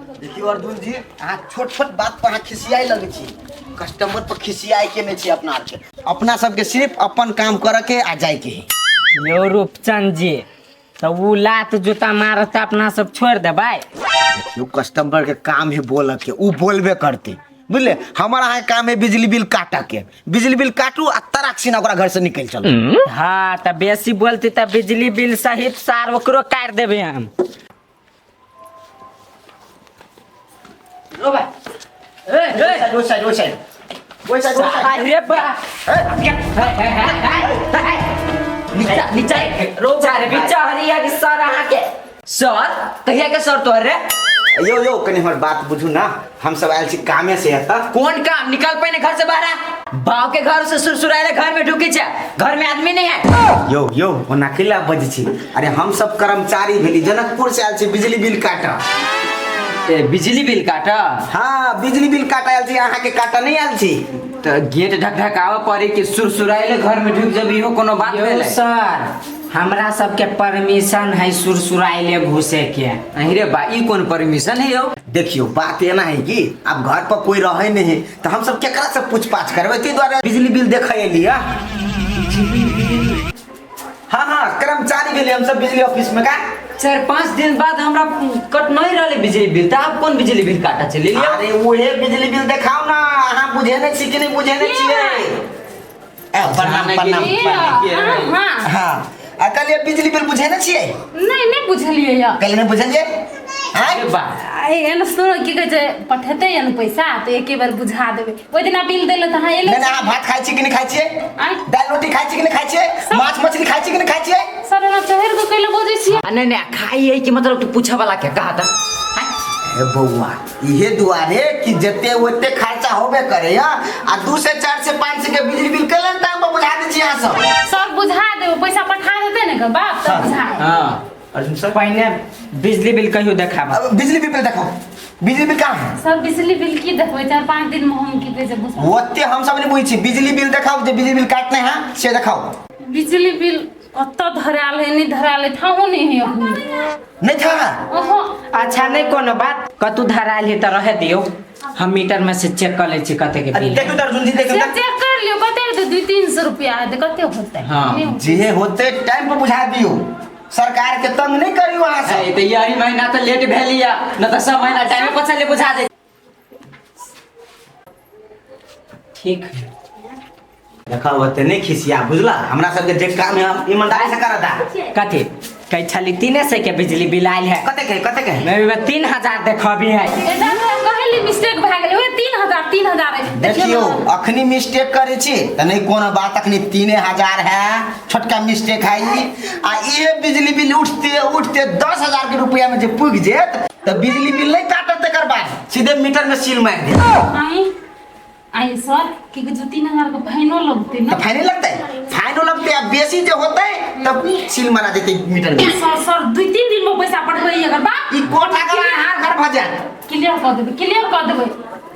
देखियो अर्जुन जी, अहाँ छोट छोट बात पर अहाँ खिसियाई लगे छी। कस्टमर पर खिसियाई के नहीं छी अपना आर के। अपना सबके सिर्फ अपन काम करे के आ जाए के। यो रूपचंद जी, तो वो लात जूता मारत अपना सब छोड़ देबै। देखियो कस्टमर के काम है बोल के, उ बोलबे करते बुझले। हमारा है काम है बिजली बिल काटा के। बिजली बिल काटू आ तराक सीना ओकरा घर से निकल चलो। हाँ तो बेसी बोलती तो बिजली बिल सहित सार ओकरो काट देबे हम। अरे बा नीचा रोजा रे बिचा हरिया के सर अहाँ के सर कहिया के सर तोर रे। यो कनी हमर बात बुझू ना। हम सब आयल छी कामे से है। कौन काम निकल पे घर से बाहर। बाव के घर से सुरसुराइले घर में ढुकी छे, घर में आदमी नहीं है। यो ओना किला बज छी। अरे हम सब कर्मचारी भेली, जनकपुर से आयल छी बिजली बिल काटा। बिजली बिल काटा? हाँ बिजली बिल काटा आयल छी, अहाँ के काटा नहीं आयल छी। तो गेट ढकढकावा पड़ी कि सुरसुराइले घर में ढुक जब इहो कोनो बात भेलै। सर हमरा सबके परमिशन है सुरसुराइले घुसे के। अरे बा ई कौन परमिशन है यो? देखियो बात ये ना है कि अब घर पर कोई रहे नहीं तो हम सब केकरा से पूछपाछ करबे। ती द्वारा बिजली बिल देखे लिया। हाँ कर्मचारी भेली हम सब बिजली ऑफिस में का। 4-5 दिन बाद हमरा कट नहीं रहले बिजली बिल, तो आप कौन बिजली बिल काटा चले लिया? अरे वही बिजली बिल देखाओ ना। अहाँ बुझे नहीं छी कि नहीं बुझे नहीं छिए। प्रणाम। हाँ कल ये बिजली बिल बुझे नहीं छिए? नहीं बुझलिए या। कल नहीं बुझलिए? अरे बा एन सुनो की कहे छै पठेते या न पैसा तो एके बार बुझा देबे। ओइ दिना बिल देले त हां एले। ना भात खाइ छी कि नहीं खाइ छिए? दाल रोटी खाइ छी कि नहीं खाइ छिए? माछ मछली खाइ छी कि नहीं खाइ छिए? सर ना चहेर को कइले बोझै छी। नहीं खाई है कि मतलब तू पूछे वाला के कहा था? ए बउआ इहे दुआरे कि जते ओते खर्चा होबे करे या आ 2 से 4 से 5 के बिजली बिल केलन टाइम पर बुझा दे छी यहां सब। सर बुझा देबे, पैसा पठा देते ने के बाप तब बुझा। हां अर्जुन सर पहले बिजली बिल कहियो देखाबा। बिजली बिल देखो। बिजली बिल कहां है? सर बिजली बिल की देखबै 4-5 दिन में हम की कहे छै बुझा। ओते हम सब नहीं बुझी छी। बिजली बिल देखाओ, जे बिजली बिल काटने हैं से दिखाओ। बिजली बिल कत धराल है नहीं धराल है थाहो नहीं है अपनी। नहीं था। ओहो अच्छा नहीं कोनो बात, कतु धराल है त रहे दियो, हम मीटर में से चेक कर ले छी कते के बिल। देखो अर्जुन जी देखो चेक कर लियो कते तो 200-300 रुपया है कते होतै। हां जे होते टाइम पर बुझा दियो। सरकार के तंग नहीं करियो वहां से। तो यही महीना तो लेट भेलिया, न तो सब महीना टाइम पे पछले बुझा दे। ठीक देखा होते नहीं खिसिया बुझला। हमरा सब के जे काम है हम ईमानदारी से करता। कथी कई छली 300 के बिजली बिल आइल है। कते के मैं 3000 देखबी है। एदा कहली मिस्टेक भ गेलै ओए 3000 है। देखियो अखनी मिस्टेक करे छी त नहीं कोनो बात। अखनी 3000 है, छोटका मिस्टेक है आ ये बिजली बिल उठते 10,000 के रुपया में जे पुग जेत त बिजली बिल नहीं काटत तकर बाद सीधे मीटर में सील मार दे। आई सर कि जो 3000 का फाइनो लगते ना। फाइन लगता है? फाइनो लगते अब बेसी जो होता है तब सील मारा देते मीटर में। सर 2-3 दिन में पैसा पठबै अगर बा ई कोठा का हार घर भजा क्लियर कर देबै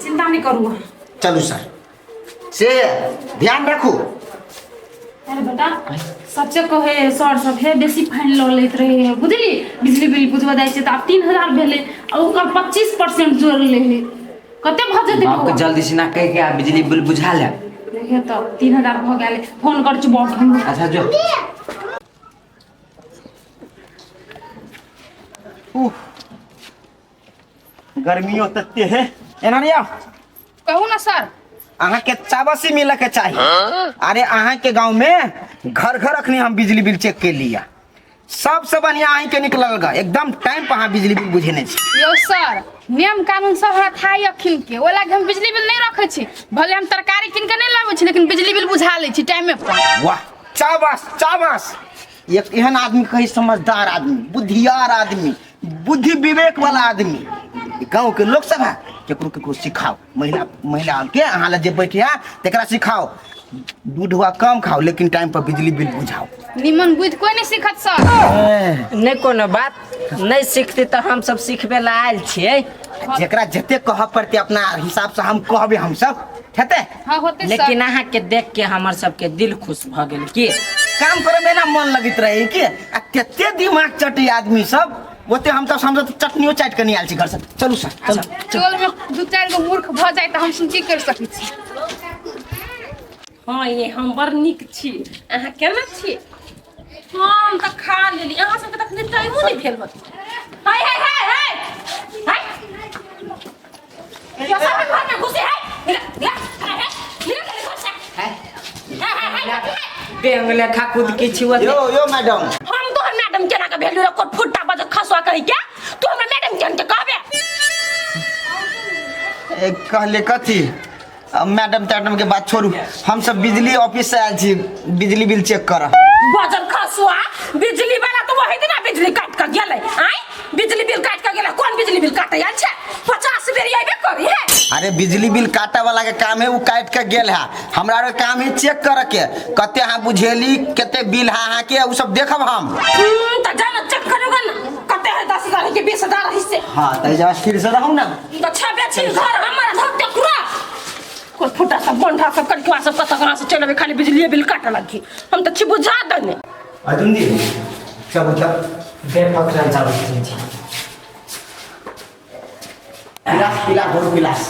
चिंता नहीं करू। चलू सर से ध्यान रखू। अरे बेटा सच्चे कहे सर सब है बेसी फाइन ल लेत रहे बुझली। बिजली बिल बुझवा दै छै त अब 3000 भेले और ओकर 25% जोड़ ले है कते भ जेते। बाप के जल्दी से ना कह के बिजली बिल बुझा ले। हे त 3000 भ गेले फोन कर छ बहुत हम। अच्छा जो गर्मियों तत्ते है एना नहीं। कहू ना सर अहाँ के चावसी मिले के चाहिए। अरे अहाँ के गांव में घर अखनी हम बिजली बिल चेक के लिया। सबसे बढ़िया अहीं के निकलल गा एकदम टाइम पर अहाँ बिजली बिल बुझे नहीं छी। यो सर नियम कानून सब हमरा था अखिन के ओला हम बिजली बिल नहीं रखे छी। भले हम तरकारी किन के नहीं लाबै छी लेकिन बिजली बिल बुझा ले छी टाइम पर। वाह चाबस एक एहन आदमी कही समझदार आदमी, बुद्धियार आदमी, बुद्धि विवेक वाला आदमी। गांव के लोग सब है केकरो सिखाओ। महिला के अहाँ ले जे बैठिया तेकरा सिखाओ दूध हुआ कम खाओ लेकिन टाइम पर बिजली बिल बुझाओ। निमन बुझ कोई नहीं सिखत सर। नहीं कोनो बात नहीं सीखते तो हम सब सीखबे ला आयल छिए। जेकरा जते कह पड़ते अपना हिसाब से हम कहबे हम सब हेते। हां होते लेकिन अहाँ के देख के हमर सब के दिल खुश भ गेल कि काम करे में ना मन लगित रहे कि तते दिमाग चटी आदमी सब ओते हम तो चटनियो चाट के नहीं आयल छी घर से। चलू सर चलू। चल में 2-4 गो मूर्ख भ जाए त हम सुन की कर सकै छी। हाँ ये हम बड़ नीक छी। अहाँ केना छी? हम तऽ खा लेली। अहाँ सबके तखने टाइमो नहीं भेल बत। हाय हाय हाय हाय हाय यो सब घर में घुसे है। ले बेंगले खा कूद की छिवा यो मैडम हम तो मैडम केना के भेलु रे कोट फुट्टा बज खसवा कहि के तू हमरा मैडम केन के कहबे। कहले कथी? मैडम के बात छोड़ू। हम सब बिजली ऑफिस से आयल छी बिजली बिल चेक कर। बजल खसवा बिजली वाला तो वही दिन बिजली काट के गेले। आई बिजली बिल काट के गेले। कौन बिजली बिल काटे आयल छे? 50 बेर आइबे करी है। अरे बिजली बिल काटे वाला के काम है, वो काट के गेल है। हमरा रे काम है चेक कर के कते हाँ बुझेली कते बिल हाँ के वो सब देखब हम। त जाना चेक करोगे ना कते है 10,000 के 20,000 हिस्से। हां त जा फिर से रहू ना तो छबे छी घर हमारा धक टकुरा कोई फुटा सब बंधा सब करके सब कत कहां से चलबे खाली बिजली बिल काटे लगी। हम त छी बुझा दने अर्जुन जी सब उठा बेफकरान चालू छी। पिला भोर पिलास।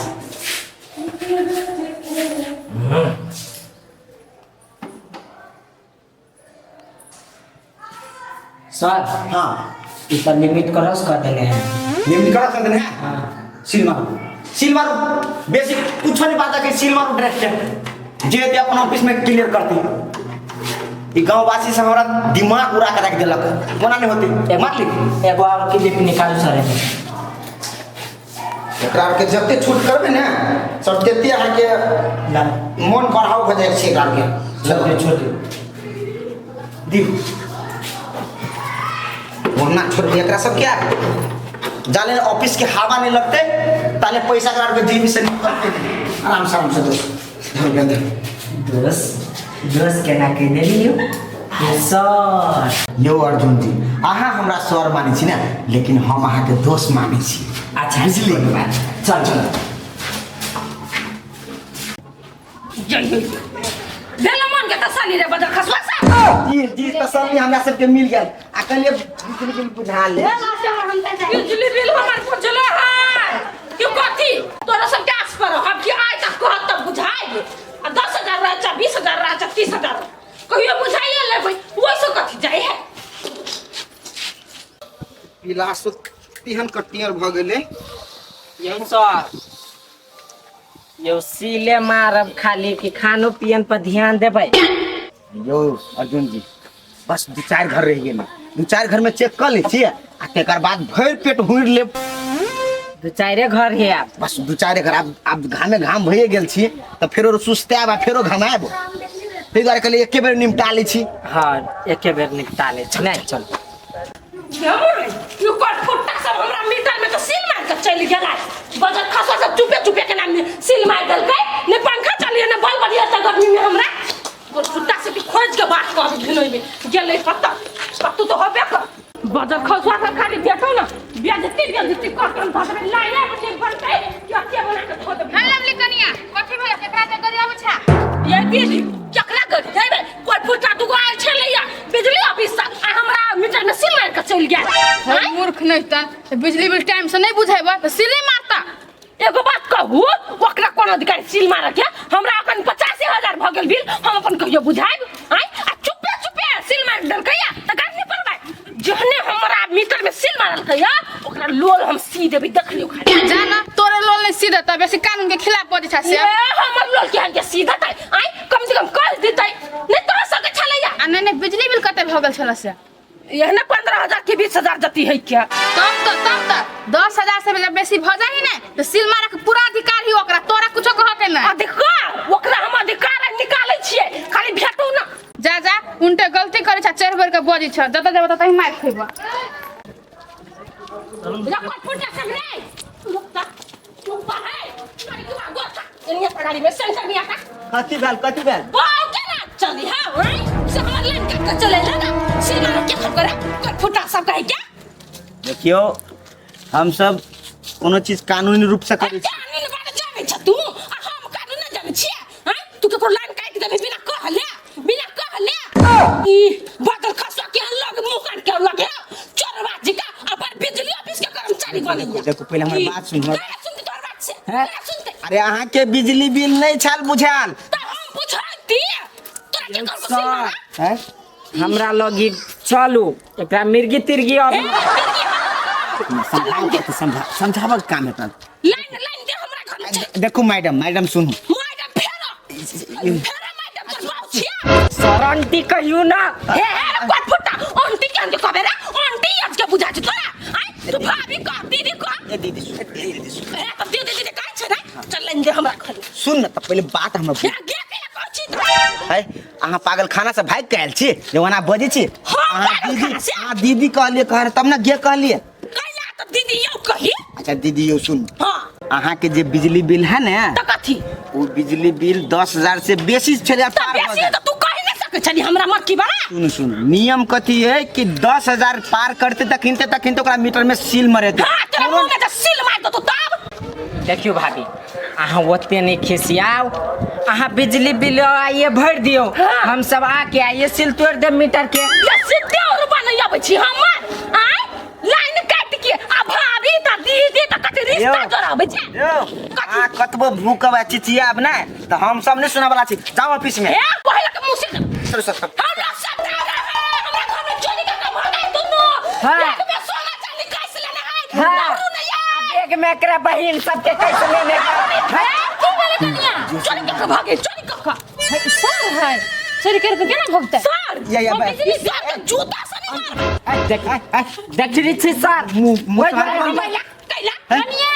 सर हां इस लिमिट क्रॉस कर देले हैं। लिमिट करा सकते हैं। हां सील मारो बेसिक कुछ नहीं बात है कि सील मारो डायरेक्ट जे ते अपन ऑफिस में क्लियर करती। ई गांव वासी सब हमरा दिमाग उड़ा के रख देलक। कोना नहीं होती मार ली एगो और क्लिप निकाल सर। एकरा के जते छूट करबे ना सब तेते है के मन बढ़ाव हो जाए छै। एकरा के छोटे छोटे दी वरना छोड़ दे। एकरा सब क्या जाले ऑफिस के हवा नहीं लगते ताले पैसा करा के जेबी से निकलते आराम से दोस्त केना के देलियो सर। यो अर्जुन जी अहाँ हमरा सर मानै छी ना लेकिन हम अहाँ के दोस्त मानै छी। अच्छा इसलिए बात चल चल जय देला मन के तसली रे बदल खसवा सा। जी तसल्ली हमरा सब के मिल गेल। आ कहलिए बिजली बिल बुझा ले। बिजली बिल हमार बुझले है क्यों कथी तोरा सब गैस पर हम कि आइ तक कहत तब बुझाई। आ 10,000 रहा 20,000 रहा 30,000 कहियो बुझाइए लेबै वो सब कथी जाय है। पिलास तिहन कटियर भ गेले। यो सर यो सीले मारब खाली कि खानो पियन पर ध्यान देबै। यो अर्जुन जी बस 2-4 घर रह गेल। 2-4 घर में चेक कर ले छी आ तेकर बाद भर पेट हुर ले। 2-4 घर है आप बस 2-4 घर आप घामे घाम भइए गेल छी त फेरो सुस्ताब आ फेरो घमाएब। तै दुआरे कहले एके बेर निपटा लै छी। हाँ एके बेर निपटा ले छी। नहीं चल यू कट फुट्टा सब हमरा मीटर में तो सील मार के चल गेला। बजट खसा सब चुपे के नाम में सील मार देलकै ने पंखा चलिए ने बल बढ़िया त गर्मी में हमरा और फुट्टा से भी खोज के बात कर भिनोई में गेलै पत्ता पत्तू तो होबे कर। बजट खसवा के खाली देखो ना बेइज्जती कर भाग में लाइन में ठीक बनतै क्या के बना के खो दे। हेलो लिकनिया कथि भेल केकरा के गरिया बुझा? ये दीदी केकरा गड़ी जाइबे कोई फुट्टा दुगो आइल छलैया बिजली ऑफिस से आ हमरा मीटर में सील मार के चल गेल। हम मूर्ख नहीं त बिजली बिल टाइम से नहीं बुझाइबा त सिले मारता। एगो बात कहू ओकरा कोन अधिकार सील मार के हमरा अपन 85,000 भ गेल बिल हम अपन कहियो बुझाइब। आई आ चुपे सील मार देलकैया त गाड़ी पड़बै जहने हमरा मीटर में सील मारल कहिया ओकरा लोल हम सी देबै देख लियो खाली। जाना तोरे लोल नहीं सीधा त बेसी कानून के खिलाफ पड़ी छ से। हमर लोल के के सीधा तै आई कम से कम कह देतै नहीं तो सके छलैया। आ नहीं बिजली बिल कते भ गेल छला से? यहने 15,000 के 20,000 जति है क्या? तब 10,000 से जब बेसी भ जाही ने तो सील मारे के पूरा अधिकार ही ओकरा तोरा कुछो कह के ना। अधिकार ओकरा हम अधिकार निकालै छियै खाली भेटू ना। जा उनटे गलती करे छ 4 बेर के बजी छ जत जब तही मार खइबा। रखो फुटा सब रे रुकता है गाड़ी को गोता इन्हें गाड़ी में सेंटर में आता कथि भेल बाऊ के ना चली हां से हमर लाइन के चले लगा सीमा के खबर करे कोई फुटा सब कहे क्या? देखियो हम सब कोनो चीज कानूनी रूप से करै छी। कानून बारे जाने छ तू आ हम कानून न जाने छियै। हां तू के लाइन काट देबे बिना कहले ई बादल खसवा के लग मुंह काट के लगे चोरवा जी का अपन बनिया देखो पहले हमर बात सुन सुनते तोहर बात से हैं? सुनते अरे अहाँ के बिजली बिल नहीं छल बुझाल त हम बुझाती तोरा के कर सर हैं हमरा लगी चलू एकरा मिर्गी तिर्गी अब समझावक काम है तब लाइन लाइन दे हमरा घर में छे देखो मैडम सुनू मैडम फेरो मैडम तो बाऊ छिया सर आंटी कहियो ना हे कोट फुटा आंटी के अंदर कबे रे आंटी आज के बुझा छ तोरा आई तू भाभी का दीदी का ए दीदी सुन ए तो दीदी का छ ना चल लाइन दे हमरा घर में सुन न त पहले बात हमर गे गे के कहछि है अहाँ पागल खाना से भाग के आयल छी जवाना बजे छी हाँ, पागल खाना से। अहाँ दीदी कहलिए कह तब ना गे कहलिए कहला तो दीदी यौ कही अच्छा दीदी यो सुन हां अहाँ के जे बिजली बिल है ना त कथी वो बिजली बिल 10,000 से बेसी छले त बेसी तो तू कहि नहीं सके छनी हमरा मत की बड़ा सुन नियम कथी है कि 10,000 पार करते तखिनते ओकरा मीटर में सील मरेते हां तेरा मुंह में तो सील मार दो तू तब देखियो भाभी अहाँ ओते नहीं खिसियाओ अहाँ बिजली बिल आइए भर दियो हाँ। हम सब आके आइए सिल तोड़ दे मीटर के ये सीधे और बन आबै छी हम आय लाइन काट के आ भाभी त दीदी त कते रिश्ता जोड़ाबै छी अहाँ कतबो भूकब चिचियाब ना तो हम सब नहीं सुना वाला छी जाओ ऑफिस में ए पहले के मुंह से सर हमरा सब हमरा घर में चोरी का काम हो गई दुनु हाँ। एक में सोना चांदी कैसे लेना है हाँ। दारू नहीं है एक में एकरा बहिन सबके कैसे लेने का तू बोले दुनिया चोरी के भागे चोरी का सर है चोरी करके केना भोगता सर या हम बे- बिजली सर के जूता से नहीं मार देख रही छी सर मुंह कैला कैला कनिया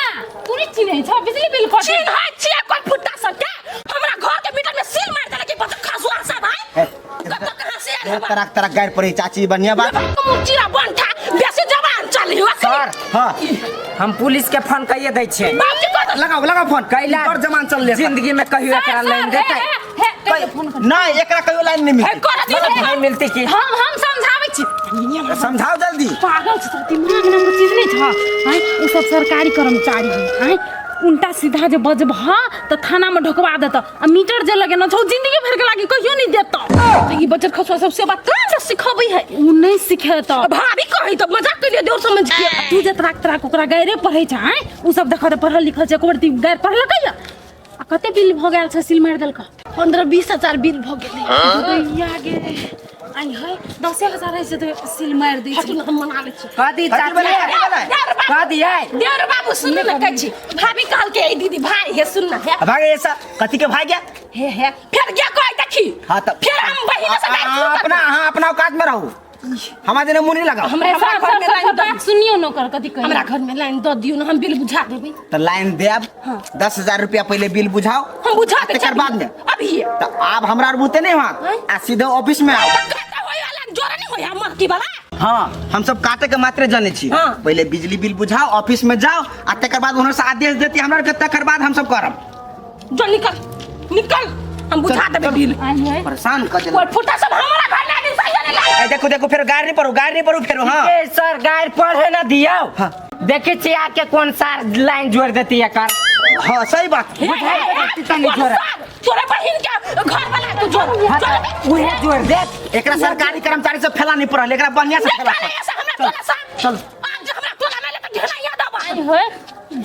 तू नहीं चिन्हे छ बिजली बिल कटे चीन है छिया कोई फुट्टा सब के हमरा घर के मीटर में सील मार देला के पता खासुआ सब है कहां से आया बा तरक गाड़ पड़ी चाची बढ़िया बात मुचीरा बनठा बेसी जवान चली हो सर हाँ हम पुलिस के फोन कहिए दै छियै बाप जी को लगाओ फोन कैला और जमान चल ले जिंदगी में कहियो एकरा लाइन देतै ना एकरा कहियो लाइन नहीं है मिलती कर दी नहीं मिलती की हम समझाबै छी समझाओ जल्दी पागल छ त दिमाग नामको चीज नहीं छ हैं उ सब सरकारी कर्मचारी हैं उल्टा सीधा जे बजब त थाना में ढोकवा देत आ मीटर जे लगे न छौ जिंदगी भर के लागी कहियो नहीं देत ई बचत खसवा सब से बात कहां से सिखबै है उ नहीं सिखे त भाभी कही तो मजाक कर लिया देर समझ के तू जे तराक ओकरा गैरे पढ़ै छ हैं उ सब देख पढ़ल लिखल छै एको ती गैर पढ़लकै आ कते बिल भ गेल छै सील मार देलक 15-20 हजार बिल भ गेलै आगे आई है 10,000 है से तो सील मार दै हटू न हम मना ले छी कदी चाची कदी है देर बाबू सुन न कहै छी भाभी कहल के ए दीदी भाई हे सुन न हे भागे ऐसा कथी के भाग गया हे फिर क्या कह देखी हाँ तब फिर हम बहिन से बात अपना औकात में रहो हमारे ने मुंह नहीं लगाओ हमरा घर में लाइन बात सुनियो नौकर कथी कहि हमरा घर में लाइन द दियो न हम बिल बुझा देबै तो लाइन देब 10,000 रुपया पहले बिल बुझाओ हम बुझा आ के तेकर बाद में अभी तो आप हमरा और बुते नहीं वहाँ आ सीधे ऑफिस में आओ कहता होय वाला जोरा नहीं होय हमर की वाला हाँ हम सब काटे के मात्रे जाने छी हाँ। पहले बिजली बिल बुझाओ ऑफिस में जाओ आ तेकर बाद उन्होंने से आदेश देती हमरा के तेकर बाद हम सब करब जो निकल हम बुझा देबै बिल आई है परेशान कर देला कोई फुटा सब हमरा घर में आदमी सही नहीं लागे देखो फिर गाड़ी नहीं पड़ो फिर हाँ ए सर गाड़ पढ़े ना दियो हाँ। देखे छी आके कौन सा लाइन जोड़ देती है कर हाँ सही बात तोरे बहिन के घर वाला तू जोड़ उहे जोड़ दे एकरा सरकारी कर्मचारी से फैला नहीं पड़ल एकरा बढ़िया से फैला चल आज हमरा टोला में लेके घेरा याद आबा आई है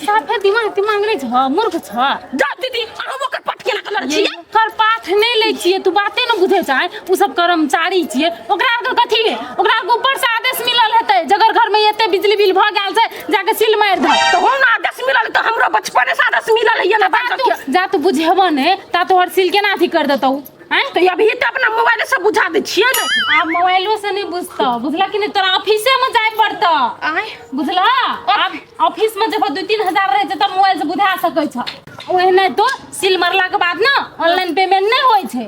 साफे दिमाग नहीं छ मूर्ख छ जा दीदी हम ओकर पट केना कलर छियै कर पाठ नहीं ले छिए तू बाते न बुझे छै उ सब कर्मचारी छिए ओकरा के कथी है ओकरा के ऊपर से आदेश मिलल हेतै जगर घर में एते बिजली बिल भ गेल छै जाके सील मार द तो हम ना आदेश मिलल तो हमरो बचपन से आदेश मिलल है ना बात जा तू बुझेबो ने ता तोहर सील केना अथी कर देतौ हैं तो अभी तो अपना मोबाइल से बुझा दे छियै ने आप मोबाइलो से नहीं बुझता बुझला कि नहीं तोरा ऑफिसे में जाए पड़ता आय बुझला अब ऑफिस में जब 2-3 हजार रहे तब मोबाइल से बुझा सकै छ ओहे नहीं तो सील मारला के बाद ना ऑनलाइन पेमेंट नहीं होय छै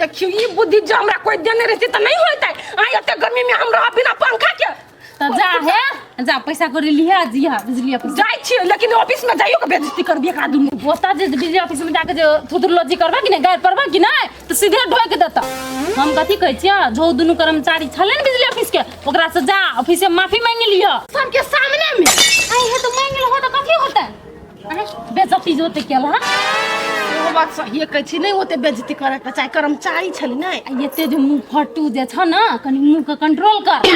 देखियो ई बुद्धि जो हमरा कोई देने रहती तो नहीं होतै आय एते गर्मी में हम रह बिना पंखा के तो जा पैसा कर लिया जिया बिजली ऑफिस जाय छियै लेकिन ऑफिस में जाइयो के बेइज्जती करबी एकरा दुनू होता जे बिजली ऑफिस में जाके जो थुथुरलोजी करबा कि नहीं गायर परबा कि नहीं तो सीधे ढोक देता हम कथी कहै छियै जो दुनू कर्मचारी छले न बिजली ऑफिस के ओकरा से जा ऑफिस से माफी मांग लियो सबके सामने में आई है तो मांग लो तो कथी होता बेइज्जती जो होते केला वो बात सही है कहै छी नहीं होते बेइज्जती करे के चाहे कर्मचारी छली नहीं एते जो मुंह फटू जे छ न कनी मुंह के कंट्रोल कर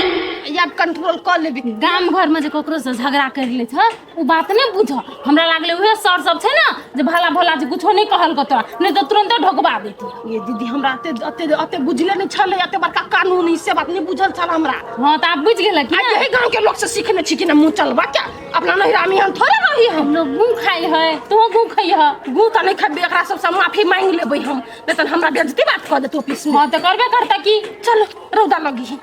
या कंट्रोल कर लेबी। गाम घर में जे ककरो से झगड़ा कर ले छ उ बात नहीं बुझ। हमरा लागले उहे सर सब छै ना जे भला भला जे कुछो नहीं कहल कतो नहीं तो तुरंत ढोकबा देती। ये दीदी हमरा अते बुझले नहीं छले, अते बड़का कानून ई से बात नहीं बुझल छल हमरा। हां त आप बुझ गेल कि आ यही गांव के लोग से सीखने छी कि ना मुंह चलबा क्या अपना नहिरा में हम थोड़े रही हम। हम लोग गू खाई है तो गू खाई है। गू त नहीं खबे, एकरा सब से माफी मांग लेबै हम, नहीं त हमरा बेइज्जती बात कर देतो ऑफिस में। हां त करबे करता की। चलो रौदा लगी।